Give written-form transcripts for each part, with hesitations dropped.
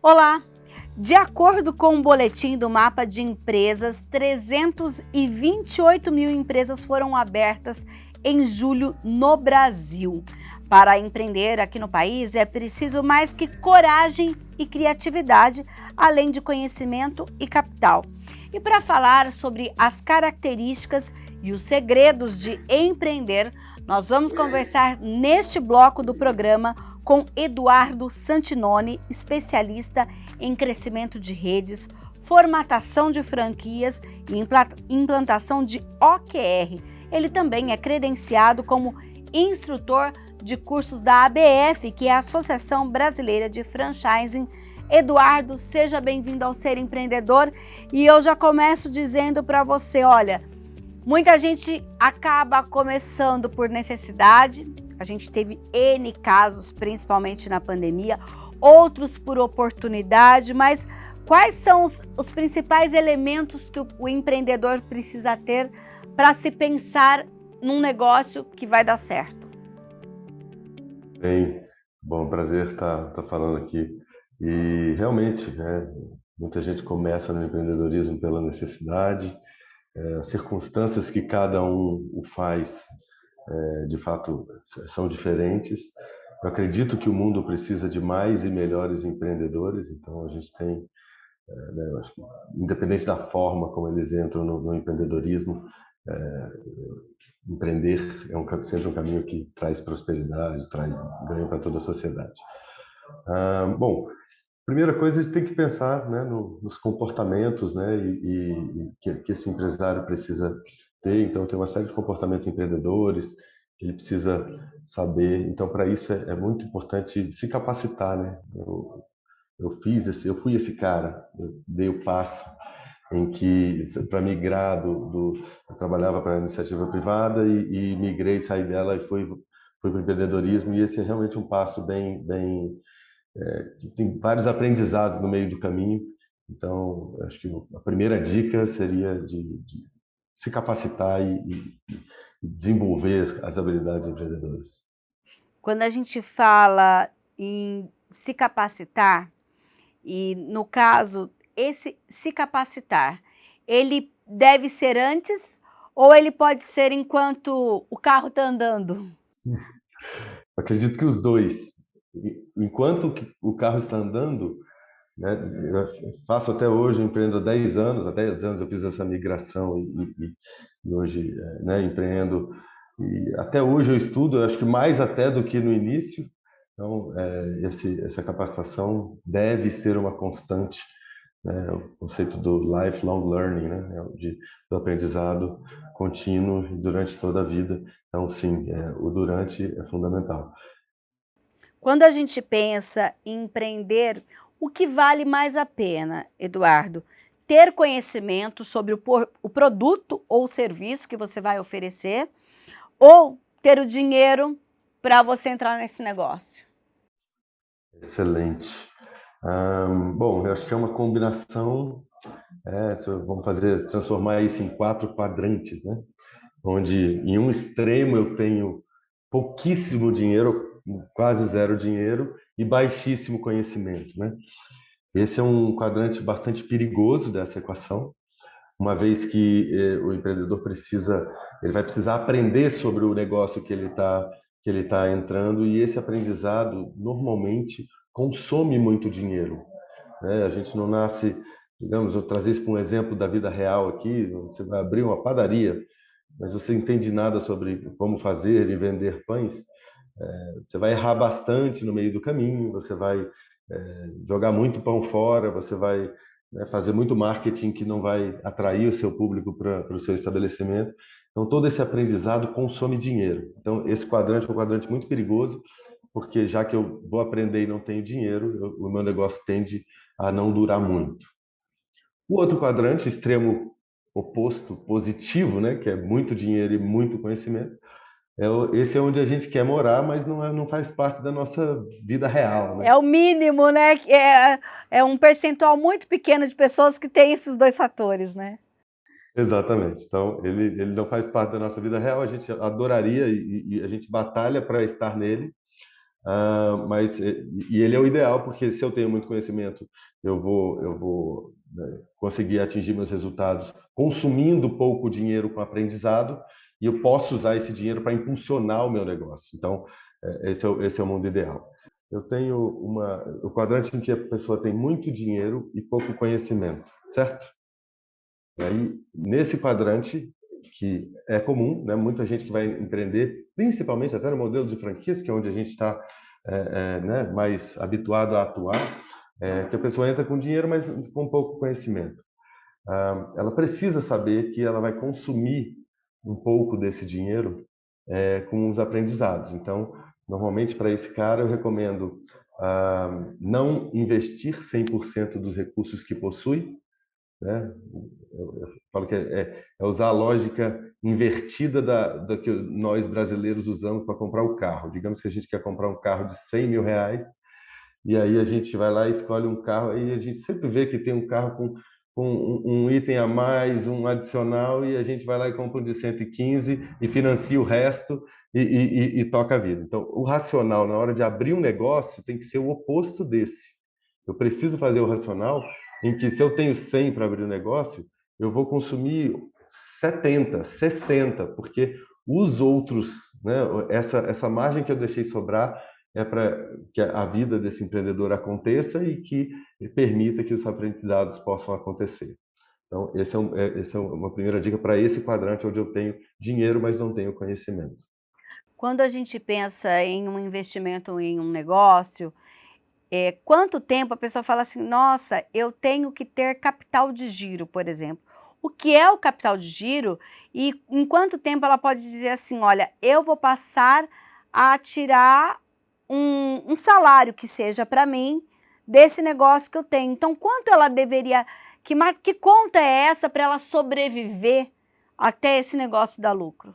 Olá! De acordo com o boletim do Mapa de Empresas, 328 mil empresas foram abertas em julho no Brasil. Para empreender aqui no país é preciso mais que coragem e criatividade, além de conhecimento e capital. E para falar sobre as características e os segredos de empreender, nós vamos conversar neste bloco do programa com Eduardo Santinoni, especialista em crescimento de redes, formatação de franquias e implantação de OKR. Ele também é credenciado como instrutor de cursos da ABF, que é a Associação Brasileira de Franchising. Eduardo, seja bem-vindo ao Ser Empreendedor. E eu já começo dizendo para você, olha, muita gente acaba começando por necessidade. A gente teve N casos, principalmente na pandemia, outros por oportunidade, mas quais são os principais elementos que o empreendedor precisa ter para se pensar num negócio que vai dar certo? Bem, bom, prazer estar falando aqui. E realmente, muita gente começa no empreendedorismo pela necessidade, as circunstâncias que cada um o faz, de fato, são diferentes. Eu acredito que o mundo precisa de mais e melhores empreendedores, então a gente tem, eu acho que, independente da forma como eles entram no empreendedorismo, é, empreender é sempre um caminho que traz prosperidade, traz ganho para toda a sociedade. Bom, primeira coisa, a gente tem que pensar, né, nos comportamentos, né, e que esse empresário precisa ter. Então, tem uma série de comportamentos empreendedores que ele precisa saber. Então, para isso é muito importante se capacitar, né? Eu fui esse cara, eu dei o passo em que, para migrar eu trabalhava para a iniciativa privada e migrei, saí dela e fui para o empreendedorismo, e esse é realmente um passo que tem vários aprendizados no meio do caminho. Então, acho que a primeira dica seria de se capacitar e desenvolver as habilidades empreendedoras. Quando a gente fala em se capacitar, e no caso, esse se capacitar, ele deve ser antes ou ele pode ser enquanto o carro está andando? Acredito que os dois. Enquanto o carro está andando, né, eu faço até hoje, eu empreendo há 10 anos eu fiz essa migração e hoje, né, empreendo. E até hoje eu estudo, eu acho que mais até do que no início. Então, essa capacitação deve ser uma constante, né, o conceito do lifelong learning, né, do aprendizado contínuo durante toda a vida. Então, sim, o durante é fundamental. Quando a gente pensa em empreender, o que vale mais a pena, Eduardo? Ter conhecimento sobre o produto ou serviço que você vai oferecer ou ter o dinheiro para você entrar nesse negócio? Excelente. Bom, eu acho que é uma combinação, vamos transformar isso em 4 quadrantes, né? Onde em um extremo eu tenho pouquíssimo dinheiro, quase zero dinheiro, e baixíssimo conhecimento, né? Esse é um quadrante bastante perigoso dessa equação, uma vez que o empreendedor ele vai precisar aprender sobre o negócio que ele tá entrando, e esse aprendizado normalmente consome muito dinheiro, né? A gente não nasce, digamos, eu trazer isso para um exemplo da vida real aqui. Você vai abrir uma padaria, mas você entende nada sobre como fazer e vender pães, você vai errar bastante no meio do caminho, você vai jogar muito pão fora, você vai, né, fazer muito marketing que não vai atrair o seu público para o seu estabelecimento. Então, todo esse aprendizado consome dinheiro. Então, esse quadrante é um quadrante muito perigoso, porque já que eu vou aprender e não tenho dinheiro, o meu negócio tende a não durar muito. O outro quadrante, extremo oposto, positivo, né, que é muito dinheiro e muito conhecimento, esse é onde a gente quer morar, mas não faz parte da nossa vida real, né? É o mínimo, né? É um percentual muito pequeno de pessoas que têm esses dois fatores, né? Exatamente. Então, ele não faz parte da nossa vida real, a gente adoraria e a gente batalha para estar nele, Mas e ele é o ideal, porque se eu tenho muito conhecimento, eu vou, né, conseguir atingir meus resultados consumindo pouco dinheiro com aprendizado, e eu posso usar esse dinheiro para impulsionar o meu negócio. Então, esse é o mundo ideal. Eu tenho o quadrante em que a pessoa tem muito dinheiro e pouco conhecimento, certo? E aí, nesse quadrante, que é comum, né? Muita gente que vai empreender, principalmente até no modelo de franquias, que é onde a gente está né, mais habituado a atuar, que a pessoa entra com dinheiro, mas com pouco conhecimento. Ela precisa saber que ela vai consumir um pouco desse dinheiro com os aprendizados. Então, normalmente, para esse cara, eu recomendo não investir 100% dos recursos que possui, né? Eu falo que é usar a lógica invertida da que nós brasileiros usamos para comprar o carro. Digamos que a gente quer comprar um carro de 100 mil reais, e aí a gente vai lá e escolhe um carro, e a gente sempre vê que tem um carro com um item a mais, um adicional, e a gente vai lá e compra um de 115 e financia o resto e toca a vida. Então, o racional na hora de abrir um negócio tem que ser o oposto desse. Eu preciso fazer o racional em que, se eu tenho 100 para abrir um negócio, eu vou consumir 70, 60, porque os outros, né, essa margem que eu deixei sobrar é para que a vida desse empreendedor aconteça e que permita que os aprendizados possam acontecer. Então, essa é uma primeira dica para esse quadrante onde eu tenho dinheiro, mas não tenho conhecimento. Quando a gente pensa em um investimento em um negócio, quanto tempo a pessoa fala assim, nossa, eu tenho que ter capital de giro, por exemplo. O que é o capital de giro e em quanto tempo ela pode dizer assim, olha, eu vou passar a tirar um salário que seja para mim desse negócio que eu tenho. Então, quanto ela deveria, que conta é essa para ela sobreviver até esse negócio dar lucro?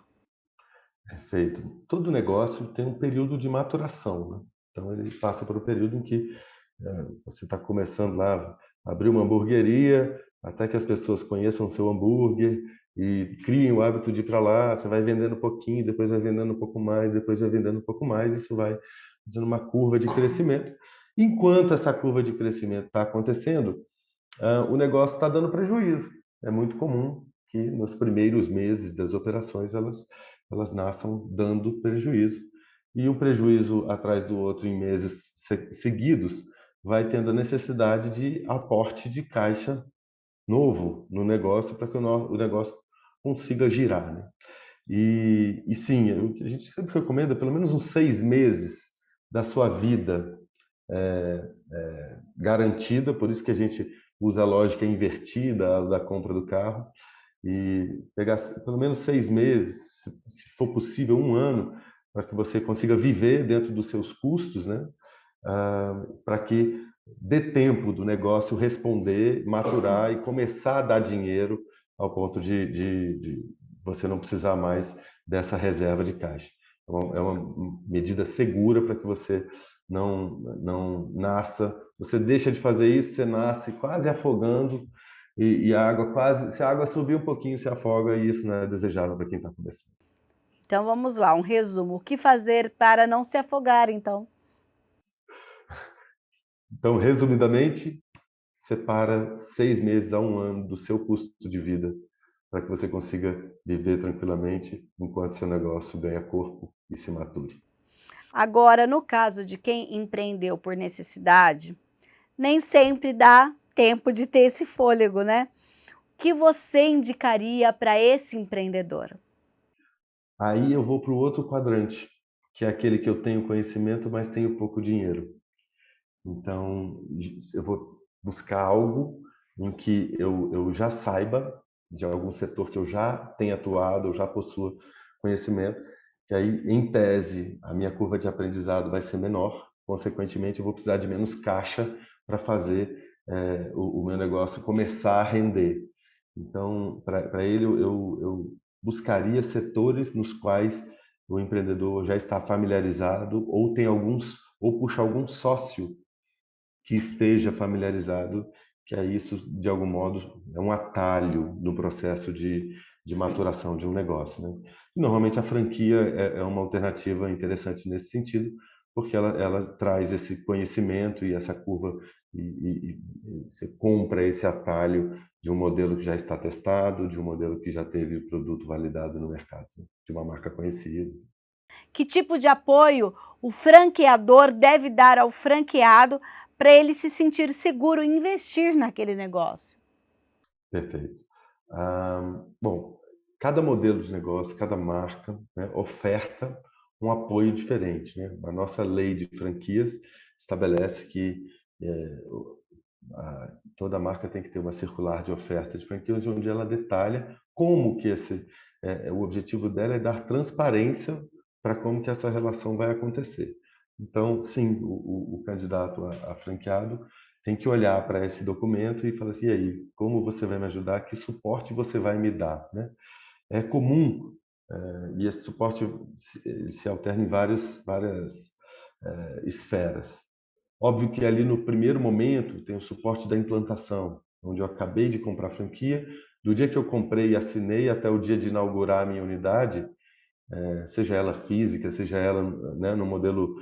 Perfeito. Todo negócio tem um período de maturação, né? Então, ele passa por um período em que você está começando lá a abrir uma hamburgueria, até que as pessoas conheçam o seu hambúrguer e criem o hábito de ir para lá. Você vai vendendo um pouquinho, depois vai vendendo um pouco mais, depois vai vendendo um pouco mais. Isso vai fazendo uma curva de crescimento. Enquanto essa curva de crescimento está acontecendo, o negócio está dando prejuízo. É muito comum que nos primeiros meses das operações elas nasçam dando prejuízo. E um prejuízo atrás do outro em meses seguidos vai tendo a necessidade de aporte de caixa novo no negócio para que o negócio consiga girar, né? E sim, a gente sempre recomenda pelo menos uns 6 meses da sua vida garantida, por isso que a gente usa a lógica invertida da compra do carro, e pegar pelo menos 6 meses, se for possível, um ano, para que você consiga viver dentro dos seus custos, né? Para que dê tempo do negócio responder, maturar e começar a dar dinheiro ao ponto de você não precisar mais dessa reserva de caixa. É uma medida segura para que você não nasça. Você deixa de fazer isso, você nasce quase afogando e a água quase, se a água subir um pouquinho, se afoga, e isso não é desejável para quem está começando. Então vamos lá, um resumo. O que fazer para não se afogar, então? Então, resumidamente, separa 6 meses a um ano do seu custo de vida para que você consiga viver tranquilamente enquanto seu negócio ganha corpo e se mature. Agora, no caso de quem empreendeu por necessidade, nem sempre dá tempo de ter esse fôlego, né? O que você indicaria para esse empreendedor? Aí eu vou para o outro quadrante, que é aquele que eu tenho conhecimento, mas tenho pouco dinheiro. Então, eu vou buscar algo em que eu já saiba de algum setor que eu já tenha atuado, eu já possua conhecimento, que aí, em tese, a minha curva de aprendizado vai ser menor, consequentemente, eu vou precisar de menos caixa para fazer o meu negócio começar a render. Então, para ele, eu buscaria setores nos quais o empreendedor já está familiarizado ou tem ou puxa algum sócio que esteja familiarizado, que aí isso, de algum modo, é um atalho no processo de maturação de um negócio, né? E, normalmente a franquia é uma alternativa interessante nesse sentido, porque ela traz esse conhecimento e essa curva, e você compra esse atalho de um modelo que já está testado, de um modelo que já teve o produto validado no mercado, né? De uma marca conhecida. Que tipo de apoio o franqueador deve dar ao franqueado para ele se sentir seguro em investir naquele negócio? Perfeito. Bom, cada modelo de negócio, cada marca, né, oferta um apoio diferente, né? A nossa lei de franquias estabelece que toda marca tem que ter uma circular de oferta de franquias onde ela detalha como que o objetivo dela é dar transparência para como que essa relação vai acontecer. Então, sim, o candidato a franqueado tem que olhar para esse documento e falar assim, e aí, como você vai me ajudar? Que suporte você vai me dar, né? É comum, e esse suporte se alterna em várias esferas. Óbvio que ali no primeiro momento tem o suporte da implantação, onde eu acabei de comprar a franquia, do dia que eu comprei e assinei até o dia de inaugurar a minha unidade, seja ela física, seja ela, né, no modelo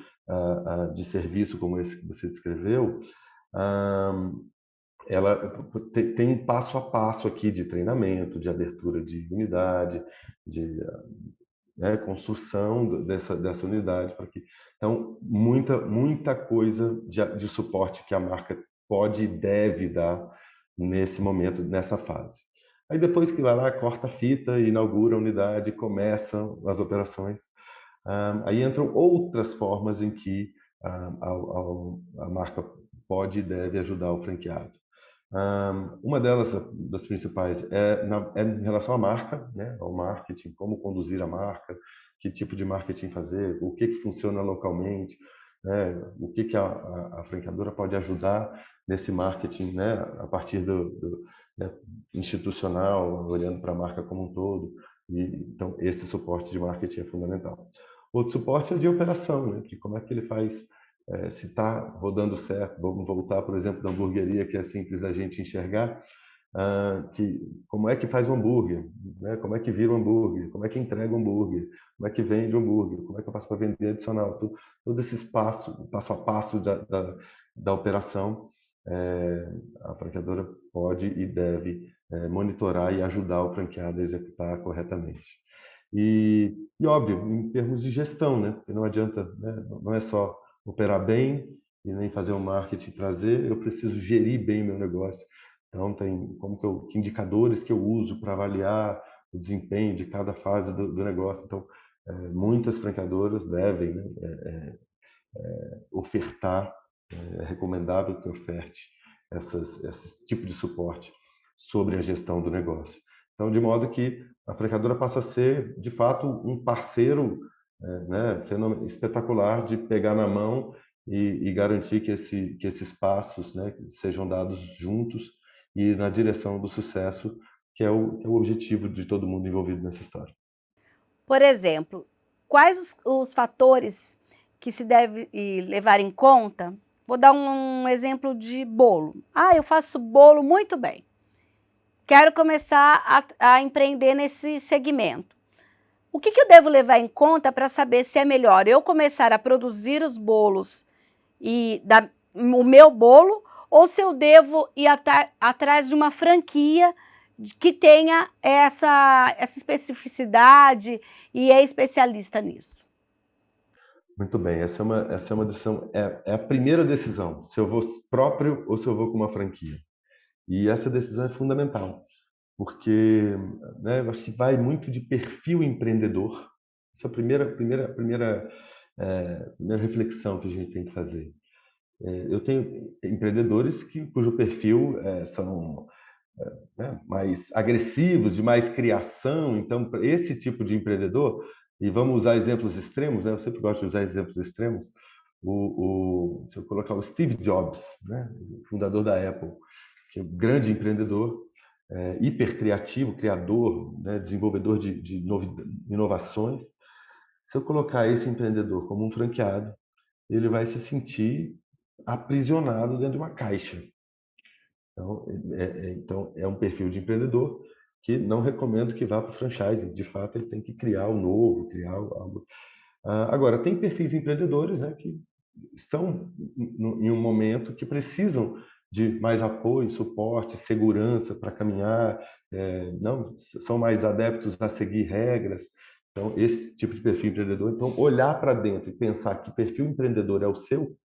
de serviço como esse que você descreveu, ah, ela tem um passo a passo aqui de treinamento, de abertura de unidade, de, né, construção dessa unidade para que então muita coisa de suporte que a marca pode e deve dar nesse momento, nessa fase. Aí depois que vai lá, corta a fita, inaugura a unidade, começam as operações. Aí entram outras formas em que a marca pode e deve ajudar o franqueado. Uma delas, das principais, é em relação à marca, né? Ao marketing, como conduzir a marca, que tipo de marketing fazer, o que funciona localmente, né? O que a franqueadora pode ajudar nesse marketing, né? A partir né, institucional, olhando para a marca como um todo. Então, esse suporte de marketing é fundamental. Outro suporte é de operação, né? Que como é que ele faz se está rodando certo. Vamos voltar, por exemplo, da hamburgueria, que é simples da gente enxergar, que como é que faz um hambúrguer, né? Como é que vira um hambúrguer, como é que entrega um hambúrguer, como é que vende um hambúrguer, como é que eu faço para vender adicional, todos esses passos, passo a passo da operação, a franqueadora pode e deve monitorar e ajudar o franqueado a executar corretamente. E óbvio, em termos de gestão, né? Porque não adianta, né? Não é só operar bem e nem fazer o marketing trazer, eu preciso gerir bem meu negócio. Então, tem que indicadores que eu uso para avaliar o desempenho de cada fase do negócio. Então, muitas franqueadoras devem, né, ofertar, é recomendável que oferte esse tipo de suporte sobre a gestão do negócio. Então, de modo que a franqueadora passa a ser, de fato, um parceiro né, espetacular de pegar na mão e garantir que esses passos, né, sejam dados juntos e na direção do sucesso, que é o objetivo de todo mundo envolvido nessa história. Por exemplo, quais os fatores que se deve levar em conta? Vou dar um exemplo de bolo. Ah, eu faço bolo muito bem. Quero começar a empreender nesse segmento. O que eu devo levar em conta para saber se é melhor eu começar a produzir os bolos o meu bolo ou se eu devo ir atrás de uma franquia que tenha essa especificidade e é especialista nisso? Muito bem, essa é uma decisão, é a primeira decisão, se eu vou próprio ou se eu vou com uma franquia. E essa decisão é fundamental, porque, né, eu acho que vai muito de perfil empreendedor. Essa é a primeira reflexão que a gente tem que fazer. Eu tenho empreendedores cujo perfil são né, mais agressivos, de mais criação. Então, esse tipo de empreendedor, e vamos usar exemplos extremos, né? Eu sempre gosto de usar exemplos extremos. Se eu colocar o Steve Jobs, né, o fundador da Apple, que é um grande empreendedor, hiper criativo, criador, né, desenvolvedor de inovações. Se eu colocar esse empreendedor como um franqueado, ele vai se sentir aprisionado dentro de uma caixa. Então, é um perfil de empreendedor que não recomendo que vá para o franchise. De fato, ele tem que criar o novo, criar algo. Agora, tem perfis empreendedores, né, que estão em um momento que precisam de mais apoio, suporte, segurança para caminhar, não são mais adeptos a seguir regras. Então, esse tipo de perfil empreendedor, então, olhar para dentro e pensar que perfil empreendedor é o seu,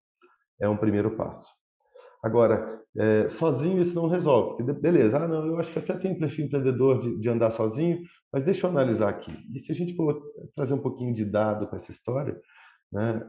é um primeiro passo. Agora, sozinho isso não resolve. Porque, beleza, não, eu acho que até tem perfil empreendedor de andar sozinho, mas deixa eu analisar aqui. E se a gente for trazer um pouquinho de dado para essa história, né,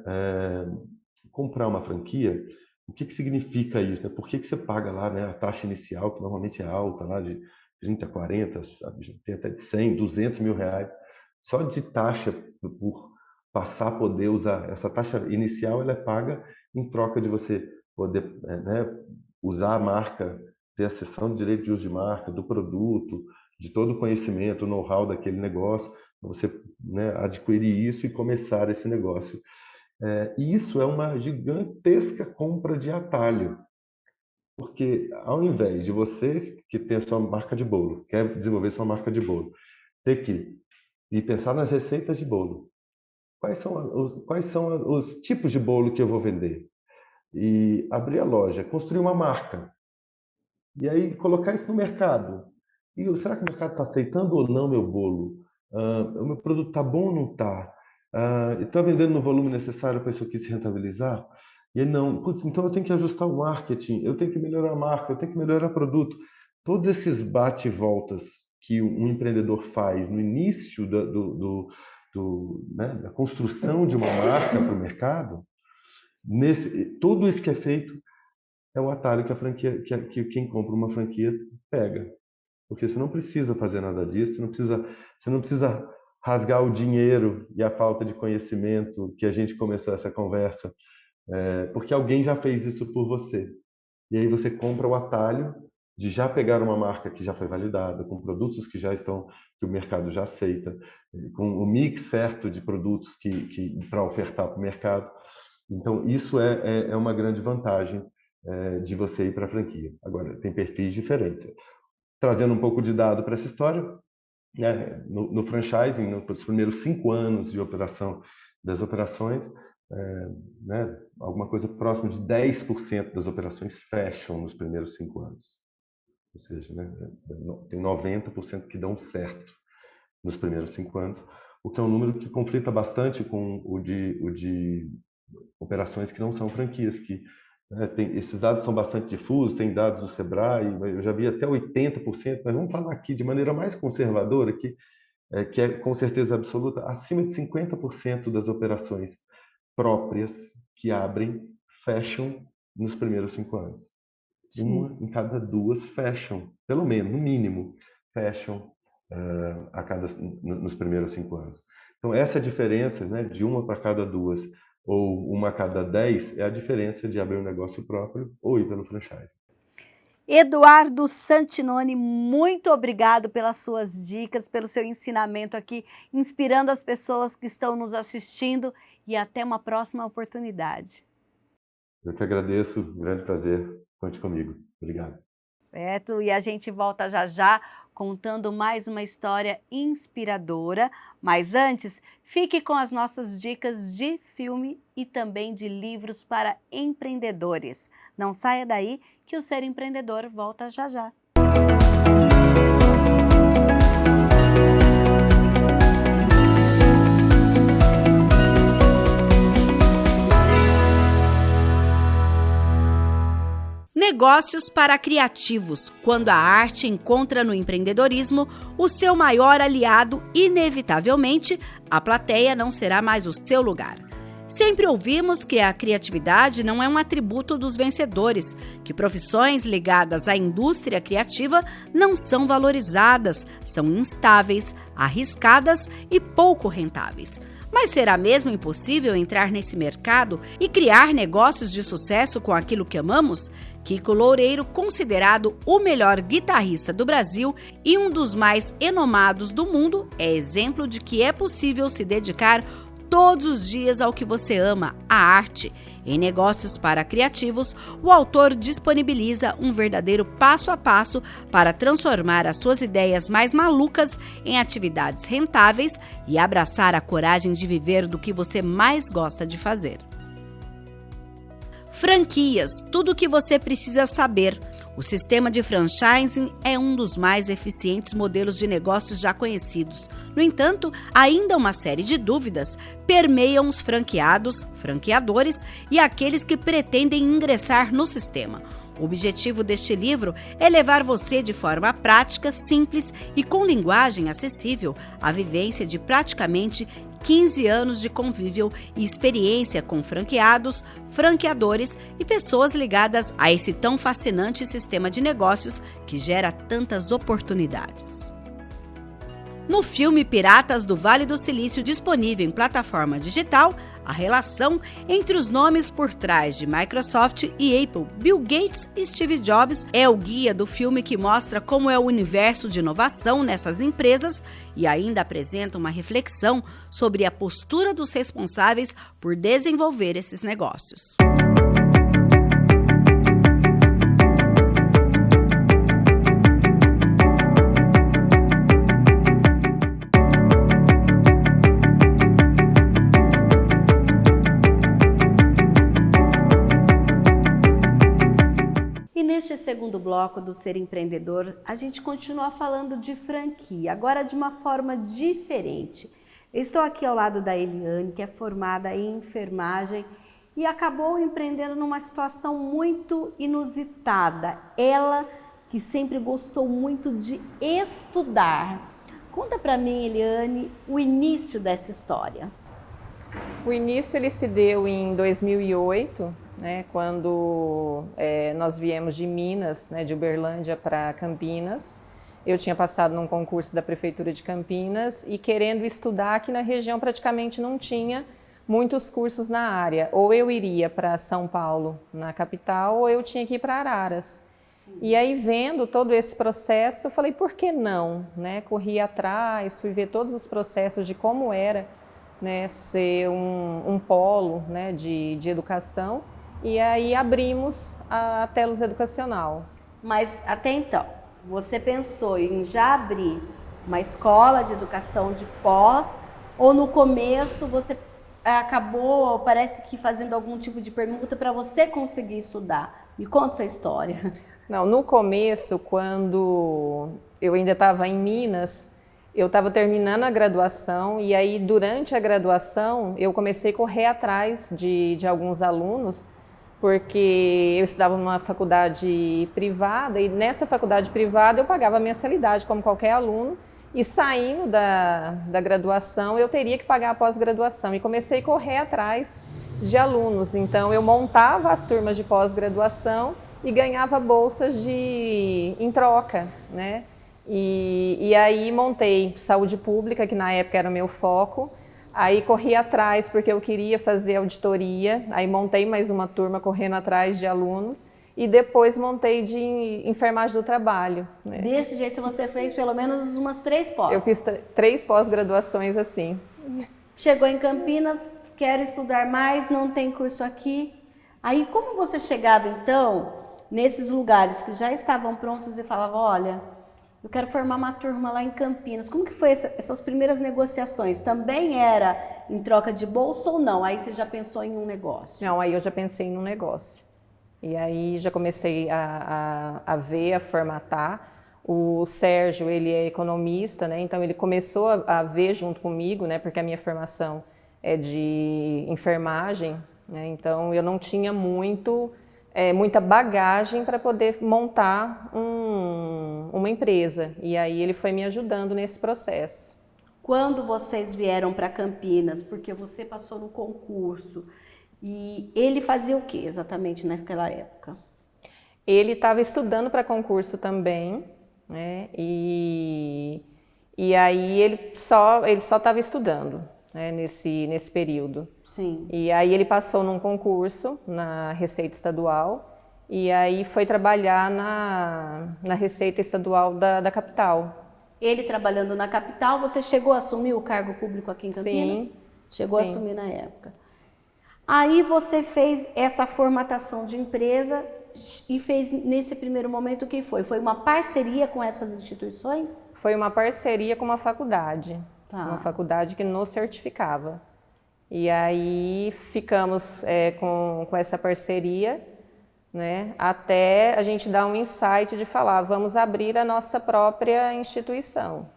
comprar uma franquia, o que significa isso? Né? Por que você paga lá, né, a taxa inicial, que normalmente é alta, lá de 30, 40, sabe? Tem até de 100, 200 mil reais, só de taxa por passar a poder usar. Essa taxa inicial ela é paga em troca de você poder, né, usar a marca, ter a cessão de direito de uso de marca, do produto, de todo o conhecimento, o know-how daquele negócio, você, né, adquirir isso e começar esse negócio. E isso é uma gigantesca compra de atalho, porque ao invés de você que tem a sua marca de bolo, quer desenvolver sua marca de bolo, ter que ir pensar nas receitas de bolo, quais são os tipos de bolo que eu vou vender, e abrir a loja, construir uma marca, e aí colocar isso no mercado. E será que o mercado está aceitando ou não meu bolo? O meu produto está bom ou não está? Está vendendo no volume necessário para isso aqui se rentabilizar? E aí, não, putz, então eu tenho que ajustar o marketing, eu tenho que melhorar a marca, eu tenho que melhorar o produto. Todos esses bate e voltas que um empreendedor faz no início né, da construção de uma marca para o mercado, tudo isso que é feito é o atalho que a franquia, que quem compra uma franquia pega. Porque você não precisa fazer nada disso, você não precisa rasgar o dinheiro e a falta de conhecimento que a gente começou essa conversa, porque alguém já fez isso por você. E aí você compra o atalho de já pegar uma marca que já foi validada, com produtos que já estão, que o mercado já aceita, com o mix certo de produtos que para ofertar para o mercado. Então, isso é uma grande vantagem de você ir para a franquia. Agora, tem perfis diferentes. Trazendo um pouco de dado para essa história, né, no franchising, nos primeiros 5 anos de operação das operações, né, alguma coisa próxima de 10% das operações fecham nos primeiros 5 anos. Ou seja, né, tem 90% que dão certo nos primeiros 5 anos, o que é um número que conflita bastante com o de operações que não são franquias, que esses dados são bastante difusos, tem dados do Sebrae, eu já vi até 80%, mas vamos falar aqui de maneira mais conservadora, que é com certeza absoluta, acima de 50% das operações próprias que abrem, fecham nos primeiros 5 anos. Sim. Uma em cada 2 fecham, pelo menos, no mínimo, fecham nos primeiros 5 anos. Então, essa diferença, né, de uma para cada 2 ou uma a cada 10 é a diferença de abrir um negócio próprio ou ir pelo franchise. Eduardo Santinoni, muito obrigado pelas suas dicas, pelo seu ensinamento aqui, inspirando as pessoas que estão nos assistindo, e até uma próxima oportunidade. Eu que agradeço, um grande prazer. Conte comigo. Obrigado. Certo, e a gente volta já já contando mais uma história inspiradora, mas antes, fique com as nossas dicas de filme e também de livros para empreendedores. Não saia daí que o Ser Empreendedor volta já já. Negócios para criativos. Quando a arte encontra no empreendedorismo o seu maior aliado, inevitavelmente, a plateia não será mais o seu lugar. Sempre ouvimos que a criatividade não é um atributo dos vencedores, que profissões ligadas à indústria criativa não são valorizadas, são instáveis, arriscadas e pouco rentáveis. Mas será mesmo impossível entrar nesse mercado e criar negócios de sucesso com aquilo que amamos? Kiko Loureiro, considerado o melhor guitarrista do Brasil e um dos mais renomados do mundo, é exemplo de que é possível se dedicar todos os dias ao que você ama, a arte. Em Negócios para Criativos, o autor disponibiliza um verdadeiro passo a passo para transformar as suas ideias mais malucas em atividades rentáveis e abraçar a coragem de viver do que você mais gosta de fazer. Franquias, tudo o que você precisa saber. O sistema de franchising é um dos mais eficientes modelos de negócios já conhecidos. No entanto, ainda uma série de dúvidas permeiam os franqueados, franqueadores e aqueles que pretendem ingressar no sistema. O objetivo deste livro é levar você de forma prática, simples e com linguagem acessível à vivência de praticamente 15 anos de convívio e experiência com franqueados, franqueadores e pessoas ligadas a esse tão fascinante sistema de negócios que gera tantas oportunidades. No filme Piratas do Vale do Silício, disponível em plataforma digital, a relação entre os nomes por trás de Microsoft e Apple, Bill Gates e Steve Jobs, é o guia do filme que mostra como é o universo de inovação nessas empresas e ainda apresenta uma reflexão sobre a postura dos responsáveis por desenvolver esses negócios. Neste segundo bloco do Ser Empreendedor, a gente continua falando de franquia, agora de uma forma diferente. Eu estou aqui ao lado da Eliane, que é formada em enfermagem e acabou empreendendo numa situação muito inusitada. Ela, que sempre gostou muito de estudar. Conta para mim, Eliane, o início dessa história. O início ele se deu em 2008, quando nós viemos de Minas, de Uberlândia para Campinas. Eu tinha passado num concurso da Prefeitura de Campinas e querendo estudar, aqui na região praticamente não tinha muitos cursos na área. Ou eu iria para São Paulo, na capital, ou eu tinha que ir para Araras. Sim. E aí, vendo todo esse processo, eu falei, por que não? Corri atrás, fui ver todos os processos de como era ser um polo de educação. E aí abrimos a Telos Educacional. Mas até então, você pensou em já abrir uma escola de educação de pós ou no começo você acabou, parece que fazendo algum tipo de pergunta para você conseguir estudar? Me conta essa história. Não, no começo, quando eu ainda estava em Minas, eu estava terminando a graduação e aí durante a graduação eu comecei a correr atrás de alguns alunos, porque eu estudava numa faculdade privada e nessa faculdade privada eu pagava a mensalidade como qualquer aluno e saindo da graduação eu teria que pagar a pós-graduação e comecei a correr atrás de alunos. Então eu montava as turmas de pós-graduação e ganhava bolsas em troca, E aí montei saúde pública, que na época era o meu foco. Aí corri atrás porque eu queria fazer auditoria, aí montei mais uma turma correndo atrás de alunos e depois montei de enfermagem do trabalho. Desse jeito você fez pelo menos umas 3 pós? Eu fiz 3 pós-graduações assim. Chegou em Campinas, quero estudar mais, não tem curso aqui. Aí como você chegava então nesses lugares que já estavam prontos e falava, olha, eu quero formar uma turma lá em Campinas. Como que foi essas primeiras negociações? Também era em troca de bolsa ou não? Aí você já pensou em um negócio? Não, aí eu já pensei num negócio. E aí já comecei a ver, a formatar. O Sérgio, ele é economista, então ele começou a ver junto comigo, porque a minha formação é de enfermagem, então eu não tinha muita bagagem para poder montar uma empresa. E aí ele foi me ajudando nesse processo. Quando vocês vieram para Campinas, porque você passou no concurso, e ele fazia o que exatamente naquela época? Ele estava estudando para concurso também, e aí ele só estava estudando. Nesse período. Sim. E aí ele passou num concurso na Receita Estadual e aí foi trabalhar na Receita Estadual da capital. Ele trabalhando na capital, você chegou a assumir o cargo público aqui em Campinas? Sim, chegou a Sim. assumir na época. Aí você fez essa formatação de empresa e fez nesse primeiro momento o que foi? Foi uma parceria com essas instituições? Foi uma parceria com uma faculdade, Tá. uma faculdade que nos certificava. E aí ficamos com essa parceria, né, até a gente dar um insight de falar, vamos abrir a nossa própria instituição.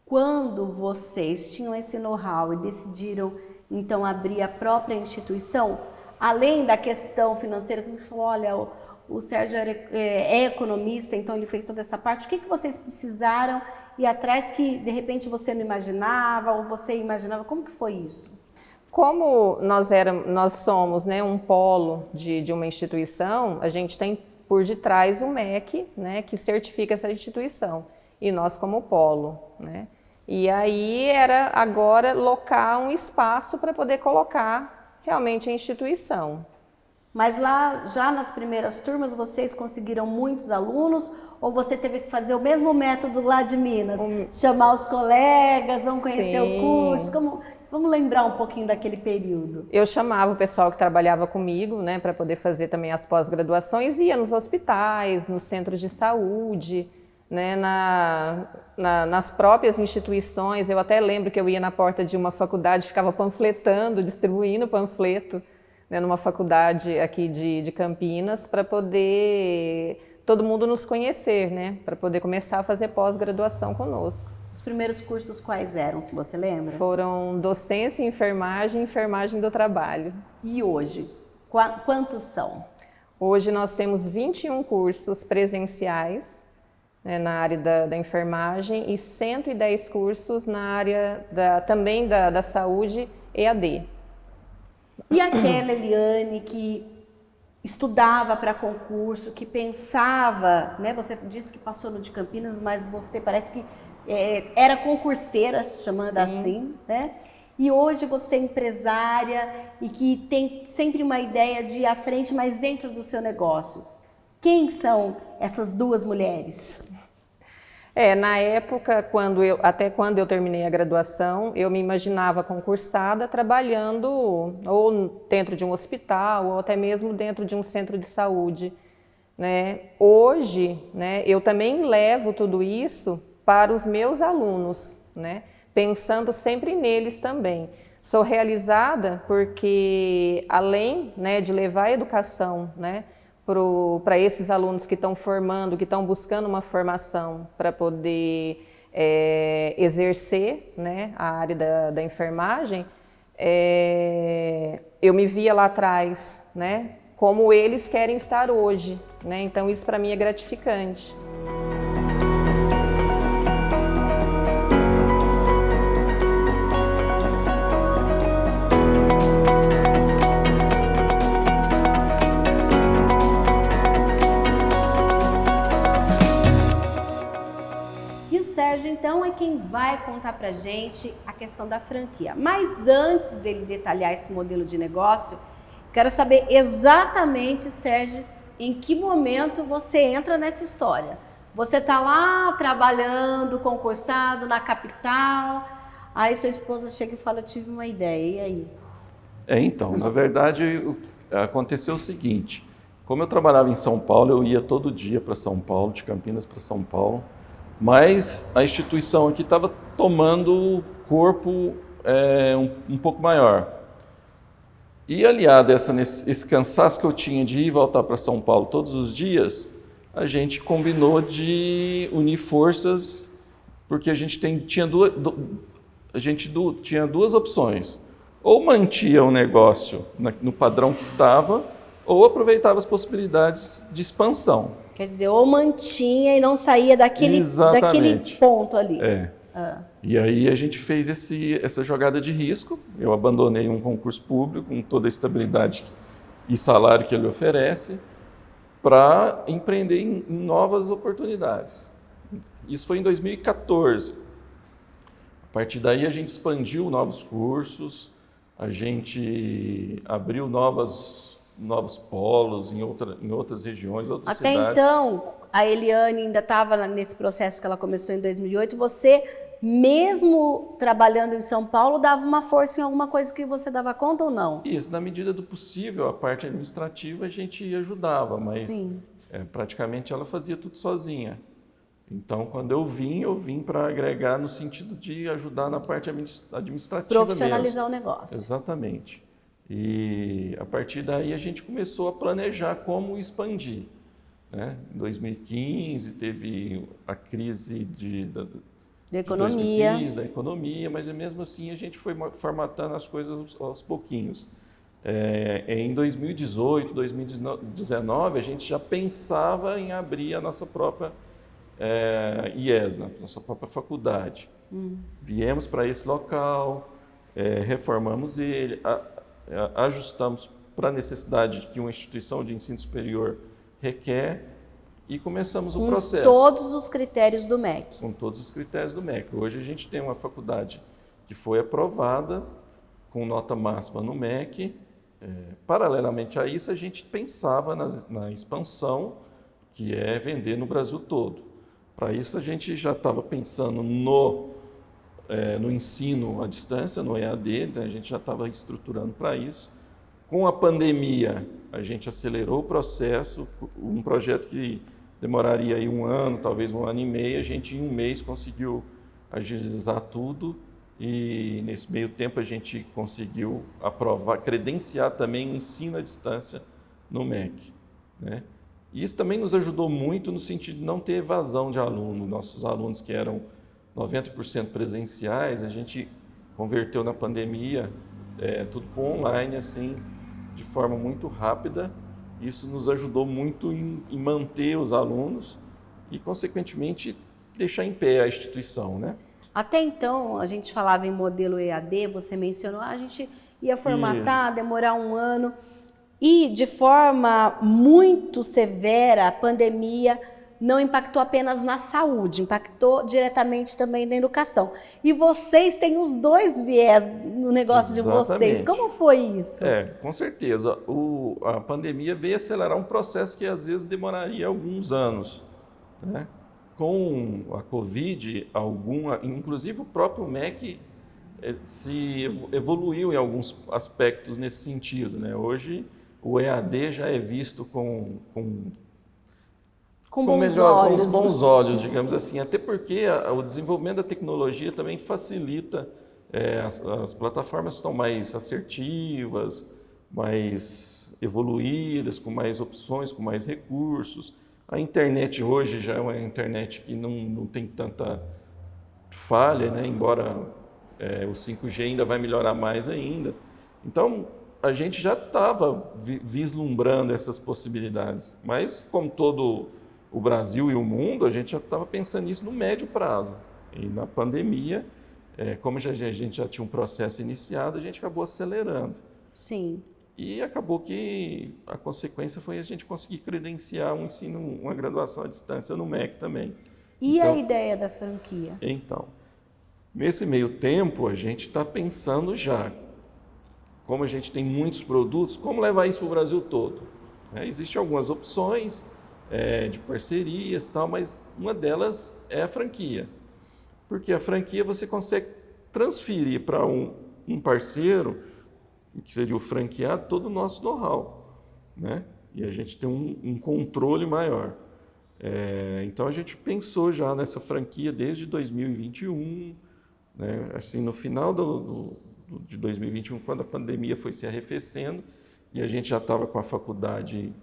Quando vocês tinham esse know-how e decidiram então abrir a própria instituição, além da questão financeira, que você falou, olha, o Sérgio é economista, então ele fez toda essa parte, o que vocês precisaram ir atrás que de repente você não imaginava ou você imaginava, como que foi isso? Como nós somos, né, um polo de uma instituição, a gente tem por detrás o MEC, né, que certifica essa instituição, e nós como polo, né? E aí era agora locar um espaço para poder colocar realmente a instituição. Mas lá, já nas primeiras turmas, vocês conseguiram muitos alunos ou você teve que fazer o mesmo método lá de Minas? Chamar os colegas, vão conhecer o curso? Vamos lembrar um pouquinho daquele período. Eu chamava o pessoal que trabalhava comigo, né, para poder fazer também as pós-graduações, ia nos hospitais, nos centros de saúde, né, nas próprias instituições. Eu até lembro que eu ia na porta de uma faculdade, ficava panfletando, distribuindo panfleto, né, numa faculdade aqui de Campinas, para poder todo mundo nos conhecer, né, para poder começar a fazer pós-graduação conosco. Os primeiros cursos quais eram, se você lembra? Foram docência, enfermagem e enfermagem do trabalho. E hoje? Quantos são? Hoje nós temos 21 cursos presenciais, né, na área da enfermagem e 110 cursos na área também da saúde EAD. E aquela Eliane que estudava para concurso, que pensava, né? Você disse que passou no de Campinas, mas você parece que era concurseira, chamando assim, né? E hoje você é empresária e que tem sempre uma ideia de ir à frente, mas dentro do seu negócio. Quem são essas duas mulheres? Na época, até quando eu terminei a graduação, eu me imaginava concursada trabalhando ou dentro de um hospital ou até mesmo dentro de um centro de saúde, né? Hoje, né, eu também levo tudo isso para os meus alunos, né, pensando sempre neles também. Sou realizada porque, além, né, de levar a educação, né, para esses alunos que estão formando, que estão buscando uma formação para poder exercer, né, a área da enfermagem, eu me via lá atrás, né, como eles querem estar hoje, né, então isso para mim é gratificante. Então é quem vai contar pra gente a questão da franquia. Mas antes dele detalhar esse modelo de negócio, quero saber exatamente, Sérgio, em que momento você entra nessa história. Você está lá trabalhando, concursado na capital, aí sua esposa chega e fala, eu tive uma ideia, e aí? Então, na verdade, aconteceu o seguinte, como eu trabalhava em São Paulo, eu ia todo dia para São Paulo, de Campinas para São Paulo, mas a instituição aqui estava tomando corpo um pouco maior. E aliado a esse cansaço que eu tinha de ir e voltar para São Paulo todos os dias, a gente combinou de unir forças, porque a gente tinha duas opções. Ou mantia o negócio no padrão que estava, ou aproveitava as possibilidades de expansão. Quer dizer, ou mantinha e não saía daquele ponto ali. E aí a gente fez essa jogada de risco. Eu abandonei um concurso público com toda a estabilidade e salário que ele oferece para empreender em novas oportunidades. Isso foi em 2014. A partir daí a gente expandiu novos cursos, a gente abriu novos polos em outras regiões, outras cidades. Até então, a Eliane ainda estava nesse processo que ela começou em 2008, você mesmo trabalhando em São Paulo, dava uma força em alguma coisa que você dava conta ou não? Isso, na medida do possível, a parte administrativa a gente ajudava, mas praticamente ela fazia tudo sozinha. Então, quando eu vim para agregar no sentido de ajudar na parte administrativa Profissionalizar mesmo. o negócio. Exatamente. E a partir daí a gente começou a planejar como expandir. Né? Em 2015 teve a crise Da economia. 2015, da economia, mas mesmo assim a gente foi formatando as coisas aos pouquinhos. Em 2018, 2019, a gente já pensava em abrir a nossa própria IESNA, nossa própria faculdade. Viemos para esse local, reformamos ele, ajustamos para a necessidade que uma instituição de ensino superior requer e começamos o processo. Com todos os critérios do MEC. Com todos os critérios do MEC. Hoje a gente tem uma faculdade que foi aprovada com nota máxima no MEC. Paralelamente a isso, a gente pensava na expansão, que é vender no Brasil todo. Para isso, a gente já estava pensando no ensino à distância, no EAD, então a gente já estava estruturando para isso. Com a pandemia, a gente acelerou o processo, um projeto que demoraria aí 1 ano, talvez 1 ano e meio, a gente em 1 mês conseguiu agilizar tudo e nesse meio tempo a gente conseguiu aprovar, credenciar também o ensino à distância no MEC. Né? E isso também nos ajudou muito no sentido de não ter evasão de aluno. Nossos alunos que eram 90% presenciais, a gente converteu na pandemia tudo para online, assim, de forma muito rápida. Isso nos ajudou muito em manter os alunos e, consequentemente, deixar em pé a instituição, né? Até então, a gente falava em modelo EAD, você mencionou, a gente ia formatar, demorar 1 ano. E, de forma muito severa, a pandemia não impactou apenas na saúde, impactou diretamente também na educação. E vocês têm os 2 viés no negócio de vocês. Como foi isso? Com certeza. A pandemia veio acelerar um processo que às vezes demoraria alguns anos. Né? Com a Covid, inclusive o próprio MEC se evoluiu em alguns aspectos nesse sentido. Né? Hoje, o EAD já é visto com os bons olhos, digamos assim, até porque o desenvolvimento da tecnologia também facilita, as plataformas estão mais assertivas, mais evoluídas, com mais opções, com mais recursos. A internet hoje já é uma internet que não tem tanta falha, né? Embora o 5G ainda vai melhorar mais ainda. Então, a gente já estava vislumbrando essas possibilidades, mas como todo o Brasil e o mundo, a gente já estava pensando nisso no médio prazo. E na pandemia, como a gente já tinha um processo iniciado, a gente acabou acelerando. Sim. E acabou que a consequência foi a gente conseguir credenciar uma graduação à distância no MEC também. E a ideia da franquia? Então, nesse meio tempo, a gente está pensando já, como a gente tem muitos produtos, como levar isso para o Brasil todo. Existem algumas opções de parcerias e tal, mas uma delas é a franquia. Porque a franquia você consegue transferir para um parceiro, que seria o franqueado, todo o nosso know-how. Né? E a gente tem um controle maior. Então a gente pensou já nessa franquia desde 2021, né? Assim, no final de 2021, quando a pandemia foi se arrefecendo e a gente já estava com a faculdade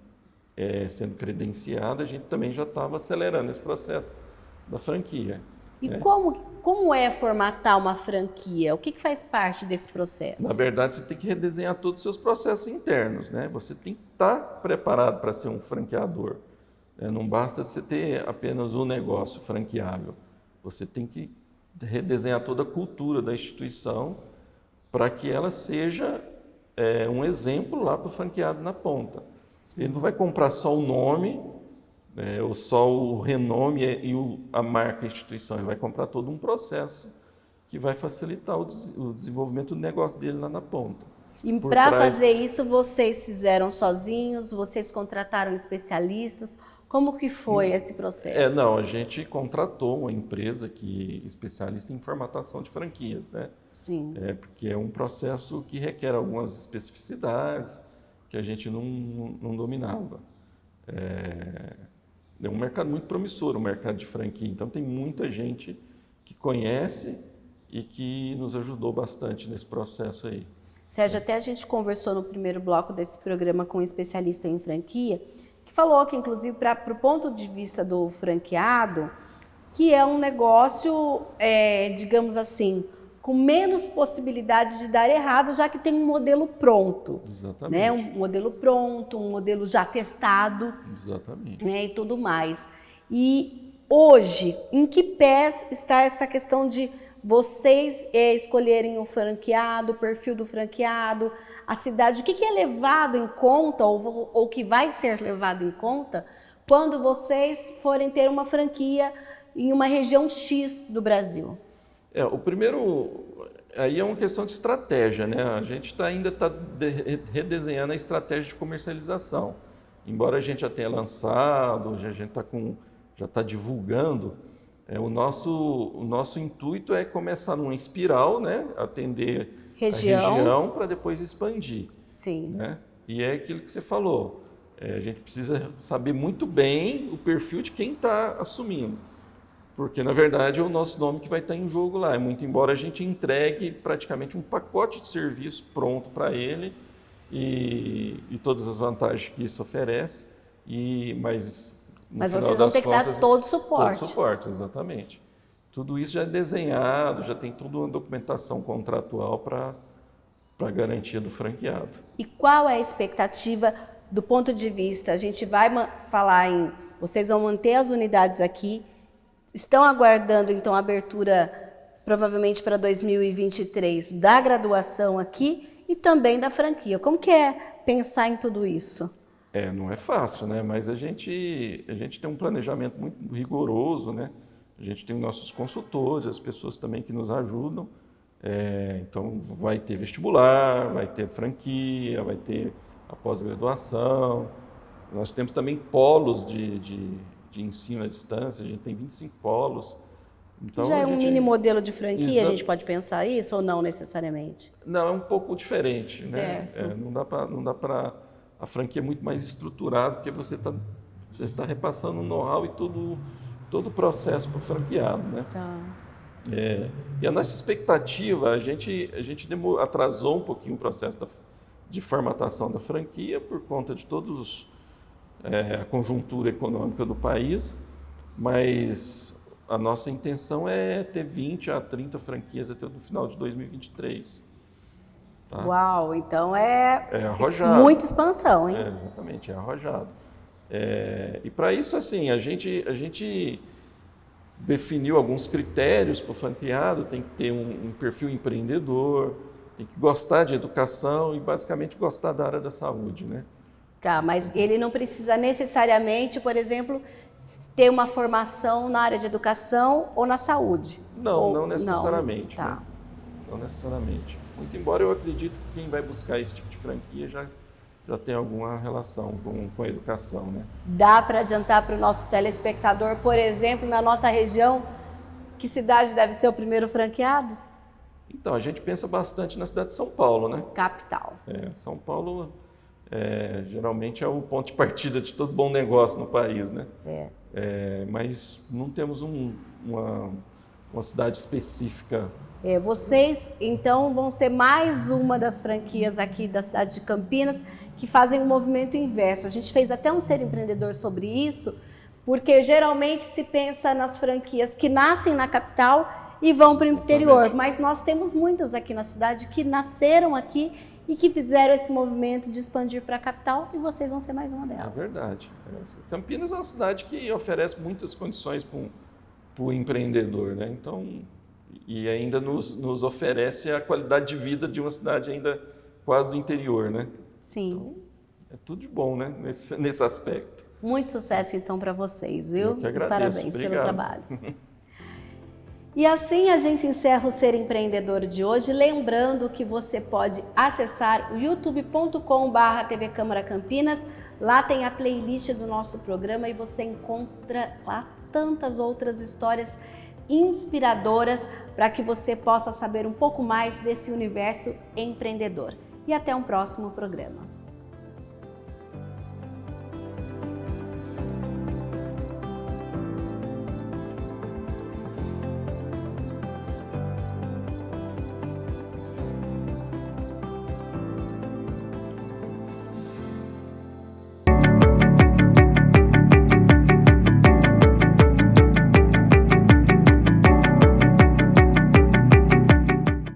sendo credenciada, a gente também já estava acelerando esse processo da franquia. E como é formatar uma franquia? O que faz parte desse processo? Na verdade, você tem que redesenhar todos os seus processos internos, né? Você tem que estar preparado para ser um franqueador. Não basta você ter apenas um negócio franqueável. Você tem que redesenhar toda a cultura da instituição para que ela seja um exemplo lá para o franqueado na ponta. Sim. Ele não vai comprar só o nome, ou só o renome e a marca instituição. Ele vai comprar todo um processo que vai facilitar o desenvolvimento do negócio dele lá na ponta. E para fazer isso, vocês fizeram sozinhos? Vocês contrataram especialistas? Como que foi esse processo? Não, a gente contratou uma empresa que especialista em formatação de franquias, né? Sim. Porque é um processo que requer algumas especificidades que a gente não dominava. É um mercado muito promissor, o mercado de franquia. Então tem muita gente que conhece e que nos ajudou bastante nesse processo aí. Sérgio, até a gente conversou no primeiro bloco desse programa com um especialista em franquia, que falou que, inclusive, para o ponto de vista do franqueado, que é um negócio, digamos assim, com menos possibilidade de dar errado, já que tem um modelo pronto. Exatamente. Né? Um modelo pronto, um modelo já testado. Exatamente. Né? E tudo mais. E hoje, em que pés está essa questão de vocês escolherem o franqueado, o perfil do franqueado, a cidade, o que é levado em conta ou que vai ser levado em conta quando vocês forem ter uma franquia em uma região X do Brasil? O primeiro, aí é uma questão de estratégia, né? A gente ainda está redesenhando a estratégia de comercialização. Embora a gente já tenha lançado, a gente já está divulgando, o nosso intuito é começar numa espiral, né? Atender a região para depois expandir. Sim. Né? E é aquilo que você falou, a gente precisa saber muito bem o perfil de quem está assumindo. Porque, na verdade, é o nosso nome que vai estar em jogo lá. Muito embora a gente entregue praticamente um pacote de serviço pronto para ele e todas as vantagens que isso oferece. Mas vocês vão ter que dar todo o suporte. Todo o suporte, exatamente. Tudo isso já é desenhado, já tem toda uma documentação contratual para a garantia do franqueado. E qual é a expectativa do ponto de vista? A gente vai falar vocês vão manter as unidades aqui, estão aguardando, então, a abertura, provavelmente para 2023, da graduação aqui e também da franquia. Como que é pensar em tudo isso? Não é fácil, né? Mas a gente tem um planejamento muito rigoroso, né? A gente tem nossos consultores, as pessoas também que nos ajudam. Então, vai ter vestibular, vai ter franquia, vai ter a pós-graduação. Nós temos também polos de ensino à distância, a gente tem 25 polos. Então, já é um mini modelo de franquia, a gente pode pensar isso ou não necessariamente? Não, é um pouco diferente. Certo. Né? Não dá para... A franquia é muito mais estruturada, porque você está repassando o know-how e todo o processo para o franqueado. Né? Tá. E a nossa expectativa, a gente atrasou um pouquinho o processo de formatação da franquia por conta de todos a conjuntura econômica do país, mas a nossa intenção é ter 20 a 30 franquias até o final de 2023. Tá? Uau, então é arrojado. Muita expansão, hein? Exatamente, é arrojado. E para isso, assim, a gente definiu alguns critérios para o franqueado, tem que ter um perfil empreendedor, tem que gostar de educação e basicamente gostar da área da saúde, né? Tá, mas ele não precisa necessariamente, por exemplo, ter uma formação na área de educação ou na saúde? Não necessariamente. Não, tá. Né? Não necessariamente. Muito embora eu acredito que quem vai buscar esse tipo de franquia já tem alguma relação com a educação, né? Dá para adiantar para o nosso telespectador, por exemplo, na nossa região, que cidade deve ser o primeiro franqueado? Então, a gente pensa bastante na cidade de São Paulo, né? Capital. São Paulo geralmente é o ponto de partida de todo bom negócio no país, né? Mas não temos uma cidade específica. Vocês, então, vão ser mais uma das franquias aqui da cidade de Campinas que fazem um movimento inverso. A gente fez até um Ser Empreendedor sobre isso, porque geralmente se pensa nas franquias que nascem na capital e vão para o interior. Mas nós temos muitas aqui na cidade que nasceram aqui e que fizeram esse movimento de expandir para a capital, e vocês vão ser mais uma delas. É verdade. Campinas é uma cidade que oferece muitas condições para o empreendedor, né? Então, e ainda nos oferece a qualidade de vida de uma cidade ainda quase do interior, né? Sim. Então, é tudo de bom, né? Nesse aspecto. Muito sucesso, então, para vocês, viu? Eu que agradeço. E parabéns Obrigado. pelo trabalho. E assim a gente encerra o Ser Empreendedor de hoje, lembrando que você pode acessar o youtube.com/TV Câmara Campinas, Lá tem a playlist do nosso programa e você encontra lá tantas outras histórias inspiradoras para que você possa saber um pouco mais desse universo empreendedor. E até um próximo programa.